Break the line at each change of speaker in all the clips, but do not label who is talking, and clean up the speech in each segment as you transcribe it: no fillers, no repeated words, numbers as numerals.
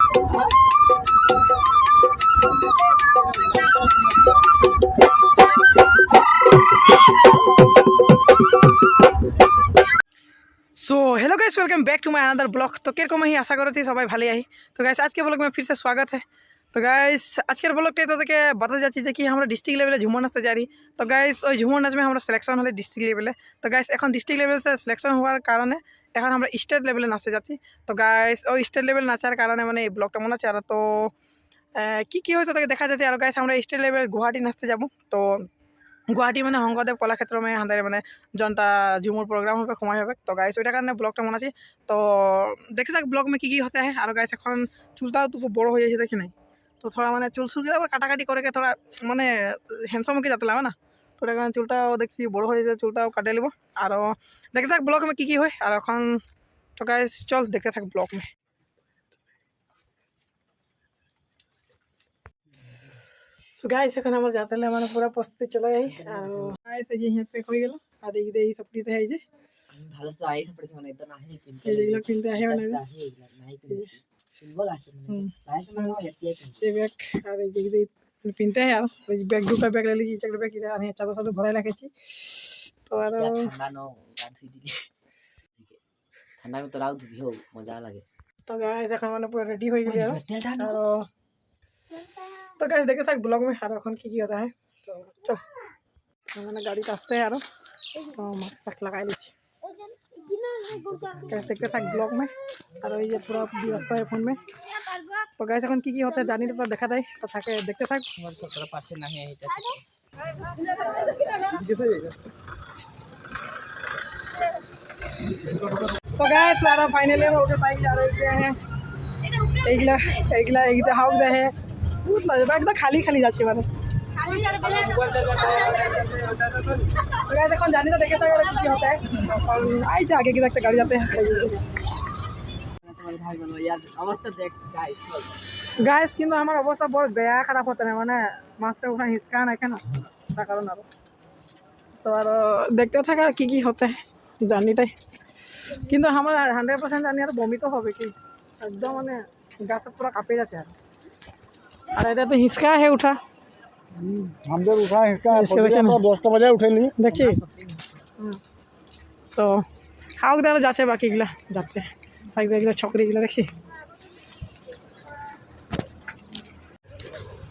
So hello guys, welcome back to my another blog. तो किरकम ही आशा करो थी सबाई भाले आई। तो गाइस आज के ब्लॉग में फिर से स्वागत है। तो गाइस आज के ब्लॉगटे तो देखे बता जाच्छी कि আমরা डिस्ट्रिक्ट लेवले झुमर नाचते जा रही। तो गाइस ওই झुमर नाच में हमारा सिलेक्शन हले डिस्ट्रिक्ट लेवले। तो गाइस এখন डिस्ट्रिक्ट लेवल से सिलेक्शन হওয়ার কারণে এখন আমরা স্টেট লেভেলে নাচতে যাচ্ছি। তো গাইস ওই স্টেট লেভেল নাচার কারণে মানে এই ব্লগটা মনে হচ্ছে। আর তো কি হয়েছে তাকে দেখা যাচ্ছে। আর গাইস আমরা স্টেট লেভেল গুয়াহাটি নাচতে যাব। তো गुवाहाटी मैंने शंकरदेव कलाक्षेत्र में हांदारे मैंने जनता झुमुर प्रोग्राम हो समय हो। तो गाइस ওইটার কারণে ব্লগটা মনে আছে। তো দেখতে থাক ব্লগ में কি হতে হয়। আর গাইস এখন চুলটাও তো খুব বড় হয়ে যাচ্ছে দেখি নাই। তো থোড়া মানে চুল চুলকে আবার কাটাকাটি করে থোড়া মানে হ্যান্ডসাম হয়ে যেতে লাগে না। তো ওটা কারণে চুলটাও দেখছি বড় হয়ে যাচ্ছে, চুলটাও কাটিয়ে নেব। আর দেখতে থাক ব্লগ में কি হয়। আর এখন তো গাইস চল দেখতে থাক ব্লগ में। सो गाइस এখন আমরা যাতে মানে পুরো প্রস্তুতি চলে যাই। আর গাইস এই যে यहाँ पे হয়ে গেল। আর এই যে এই সবটিতে এই যে
আমি ভালো সে আই সপড়েছি মানে এটা নাহি পিনতে
এই যেগুলো কিনতে আহে মানে
নাহি পিনছি সিম্বল আছে মানে গাইস মানে এতিয়াই পিনছি
এই ব্যাগ আর এই যে পিনতে হয়। আর ওই ব্যাগ দুটো ব্যাগ ले लीजिए, चार ব্যাগ इधर है चादर साथ भराई रखेছি। তো আর
ঠান্ডা নো গা ধুই দিলি ঠান্ডা में तो राव धुबी हो मजा লাগে।
তো গাইস এখন মানে পুরো রেডি হয়ে গেল।
তেল ঠান্ডা
আর तो गाइस देखे থাক ब्लॉग में। আর এখন কি होता है। तो चल मैंने गाड़ी का आस्ते यार तो मास्क लगा लीजिए। गाइस देखते থাক ब्लॉग में। और ये पूरा व्यवस्था है फोन में। तो गाइस এখন কি होता है जानी तो देखा जाए। तो থাকে देखते থাক।
তোমার সতরা পাচ্ছে নাহি এটা
तो गाइस सारा फाइनली हम उठे पाई जा रहे हैं। एगला एगला एगला हाउ दे है एकदम खाली खाली যাচ্ছে মানে। गाइस এখন জানি তো দেখে থাক কি होता है। और आई थे आगे की एक गाड़ी जाते हैं।
তোমার ভাই বলো यार অবস্থা দেখ যাই
गाइस কিন্তু আমার অবস্থা বড় বেয়া খারাপ হতে না মানে মাছটা ওখানে হিসকা না কেন তার কারণ। আর তো আর দেখতে থাকা কি হতে জানিটাই। কিন্তু আমার 100% জানি আর বমি তো হবে কি একদম মানে গাছ পুরো কাঁপে যাচ্ছে। আর এটা তো হিসকা है उठा
हमদের उठा हिसका 10টা বাজে উঠেলি
দেখছি। সো হাউক দ্বারা যাচ্ছে বাকিগুলা যাচ্ছে থাকবে এগুলো ছকরিগুলো দেখছি।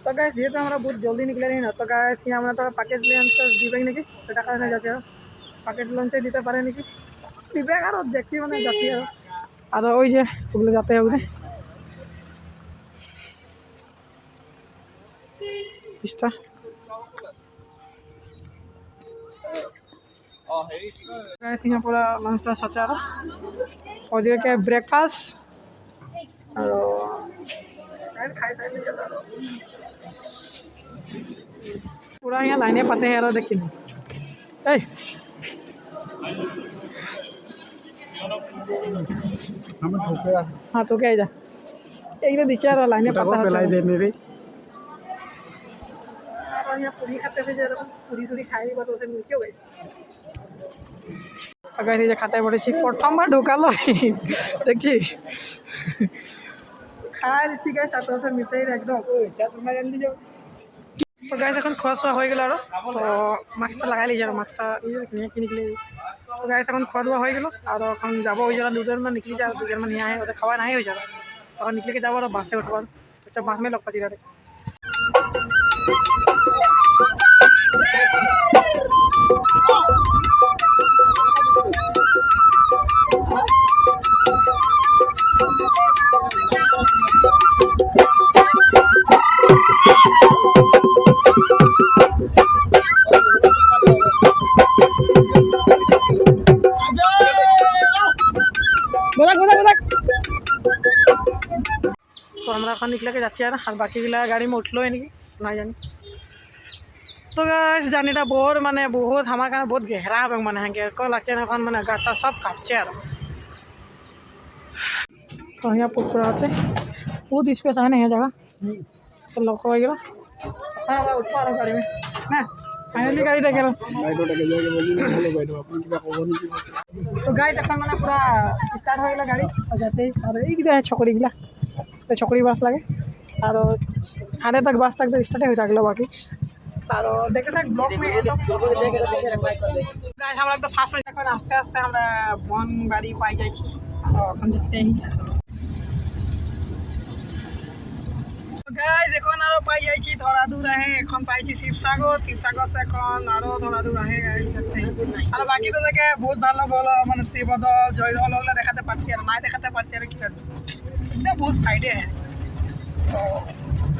তো গাইস যেহেতু আমরা বহুত জলদি নিকলে নি না। তো গাইস কি আমরা তো প্যাকেজ লঞ্চ দিবে নাকি সেটা কারণে যাচ্ছে। প্যাকেজ লঞ্চে দিতে পারে নাকি দিবে। আর দেখছি মানে যাচ্ছি। আর ওই যে ওগুলো যাতে হবে ইস্তা गाइस यहाँ पूरा लंच का सचा रहा और जो क्या ब्रेकफास्ट और पूरा यहाँ लाइने पते हैं। यार देखिए
हमें ठोके
हाँ तो क्या इधर एक तो दीचा रहा लाइने पता
पेलाई देने रे
यहाँ पूरी खाते थे जरा पूरी सूरी खाई बात उसे मिलती हो गई। अगर ये खाते पड़े छी प्रथम बार ढोकालो देखছি খাই দিছি গাইস তাতে সে মিটাই একদম এটা তোমরা জানলি যাও। তো গাইস এখন খাওয়া হয়ে গেল। আর তো মাস্কটা লাগাই লিজি আর মাস্কটা এই যে নিকলি। তো গাইস এখন খাওয়া হয়ে গেল। আর এখন যাব ওই জন্য দুজন মান নিকলি যায় দুজন মান নিয়ে আয় ওদের খাওয়া নাই হয়ে যাবে। তখন নিকলি के যাব আর বাসে উঠবার তো বাস में লগ পাতি রে। तो আমরা এখন নিকলে के যাচ্ছি। আর বাকিগুলা গাড়ি में উঠলো है নাকি না জানি। तो गाइस জার্নিটা বহুত মানে বহুত আমার কাছে বহুত গহরা হবে মানে হাঁকে কো লাগছে না এখন মানে গাছ সব কাটছে। আর তো यहाँ পুকুর আছে बहुत स्पेस है ना ये जगह। तो लोग हो गया हाँ उठा रहा गाड़ी में ना फाइनली गाड़ी देखे तो गाड़ी तक मैंने पूरा स्टार्ट हो गया गाड़ी और जाते और एक छकड़ी गला ছকরি বাস লাগে আর हाथे तक बस तक तो स्टार्ट हो जागलो बाकी और देखे तक ब्लॉक में गाइस हम लोग तो फास्ट में এখন আস্তে আস্তে আমরা বন বাড়ি পাই যাচ্ছি আর এখন দেখতেই গাইস এখন আরো পাই যাচ্ছি ধরা দূর আহে এখন পাইছি শিবসাগর শিবসাগর से এখন আরো ধরা দূর আহে গাইস আর বাকি তো দেখে বহুত ভালো ভালো মানে শিবদল জয়দল ওগুলো দেখাতে পারছি আর নাই দেখাতে পারছি আর কি করব এটা বহুত সাইডে তো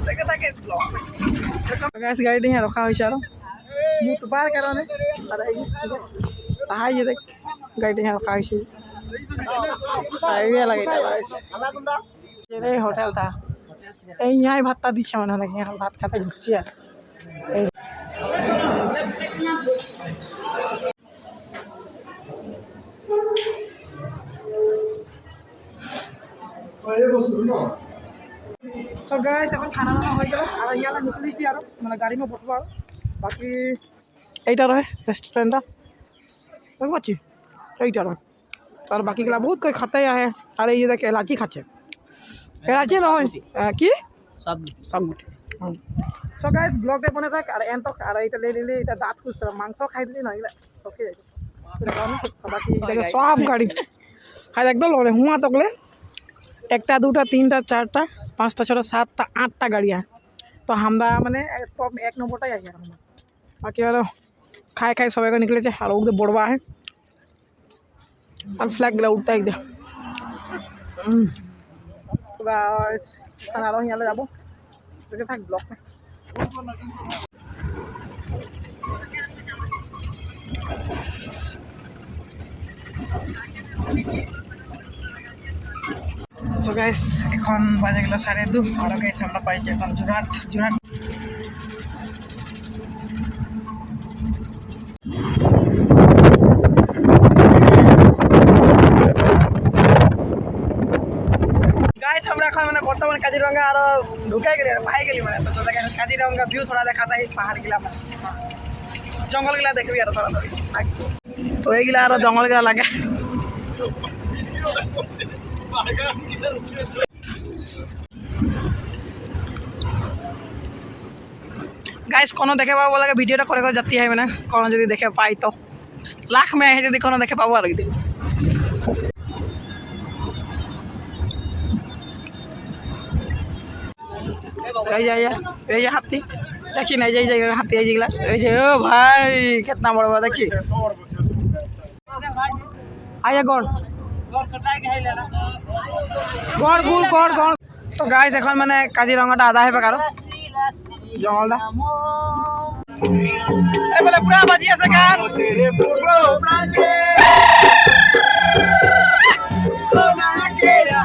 দেখে থাকে ব্লগ গাইস গাড়িটা यहाँ रखा হয়েছে আর মুত পার কারণে আর এই যে দেখ গাড়িটা यहाँ रखा হয়েছে হাইওয়ে লাগে এটা গাইস এই হোটেলটা এই यहाँ ভাতটা দিচ্ছে মনে হয় এখন ভাত খেতে ঘুরছি আর तो गाइस এখন খানা দানা হয়ে গেল আর ইয়ালা নিতে দিচ্ছি আর মানে গাড়ি মে বসবো আর বাকি এইটা রহে রেস্টুরেন্টটা বুঝতে পারছি এইটা রহে তো আর বাকিগুলা বহুত করে খাতে আহে আর এই দেখে এলাচি খাচ্ছে এলাচি নহয় কি
সব
সব মুঠি সো গাইস ব্লগটা বনে থাক আর এন তো আর এইটা লে লিলে এটা দাঁত খুঁজতে মাংস খাই দিলি না এগুলা ওকে বাকি দেখে সব গাড়ি আর একদম লড়ে হুয়া তকলে একটা দুটা তিনটা চারটা पाँचटा छटा सातटा आठटा गाड़ी है तो हमरा मैंने टॉप एक नंबरटाई आई हम बाकी और खाए खाए सब निकले और उधर बड़वा है और फ्लैग गिला उठता है एकदम खाना यहाँ जाबो थाक ब्लॉक में सो गाइस এখন বাজে গেল 2:30 আর গাইস আমরা পাইছি এখন জোরহাট গাইস আমরা এখন মানে বর্তমান কাজিরঙ্গা আর ঢুকে গেলি আর ভাই গেলি মানে তো দেখেন কাজিরঙ্গা ভিউ थोड़ा দেখাতা है পাহাড় গিলা মানে জঙ্গল গিলা দেখবি আর थोड़ा তো এইগুলা আর জঙ্গল গিলা লাগে गाइस कोनो देखे पाबो लगे वीडियोटा करे करे जाती है मैंने कोनो जदी देखे पाई तो लाख में है जदी कोनो देखे पाबो आ लगी এই যে হাতি দেখি না এই যে হাতি এই যেগুলা এই যে ও ভাই কিतना বড় বড় দেখি আয়া গড় গড় গুড় গড় গড় তো গাইস এখন মানে কাজিরঙ্গাটা আধা হবে কারো জঙ্গলটা এই বলে পুরা বাজি আছে গান সোনা কেরা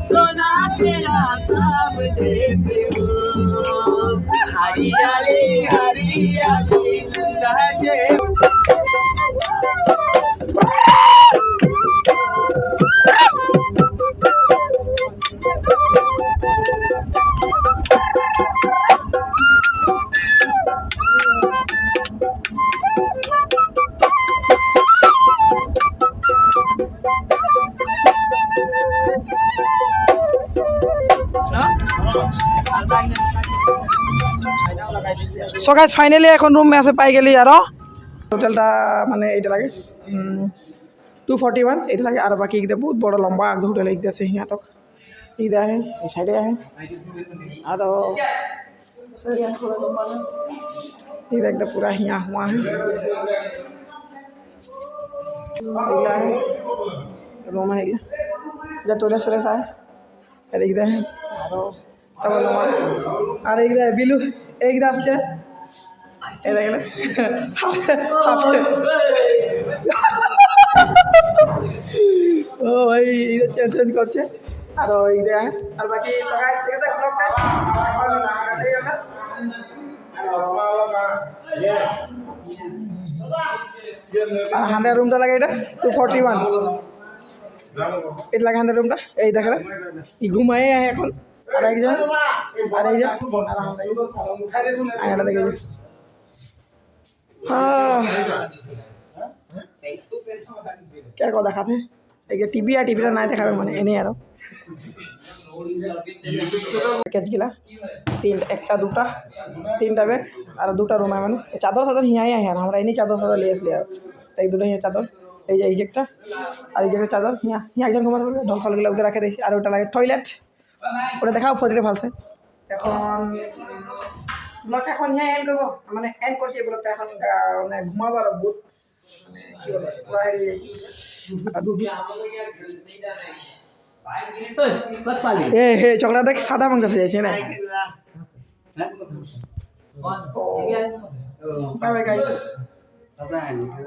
সোনা কেরা সব দেশে হরিয়ালি হরিয়ালি চাহে सो गाइस फाइनली এখন रूम में আছে পাই গেলি আর হোটেলটা মানে এইটা লাগে 241 এটা লাগে আর বাকি ইদে বহুত বড় লম্বা আগ হোটেল এইতেছে হিয়া তক ইদা है এই সাইডে है আর সরিয়া थोड़ा लंबा है इधर एकदम पूरा हिया हुआ है इला है रूम है जा टोले सरे है আর এইটা है আর তবে আর এইটা বিলু এইটা আসছে এই দেখেন ও ভাই এটা চেঞ্জ করছে আর এইটা আর বাকি গাইস ঠিক আছে ব্লগটা আর হান্ডা রুমটা লাগে এটা 241 এটা লাগে হান্ডা রুমটা এই দেখেন ই ঘুমায় এখন আর একজন আর এই যে আয়নাটা দেখে क्या को दिखाते এই যে টিভি আর টিভিটা নাই দেখাবে মানে এনেই আৰু প্যাকেজগিলা একটা দুটা তিনটা ব্যাগ আর দুটা রুম মানে চাদর চাদর হিয়াই আহে আর আমরা এনেই চাদর চাদর লিয়ে আসলি আর এই দুটো হিয়া চাদর এই যে একটা আর এই যে একটা চাদর হিয়া হিয়া একজন ঘুমাতে পারবে ঢল ফলগুলো ওদের রাখে দিয়েছি আর ওটা লাগে টয়লেট ওটা দেখাও ফজলে ভালছে এখন ব্লগটা এখন হিয়া এন্ড করবো মানে এন্ড করছি এই ব্লগটা এখন মানে ঘুমাবো আর বহুত মানে কি বলবো পুরা হেৰি এই চকলেট দেখ সাদা মাংস যাইছে না বাই বাই গাইস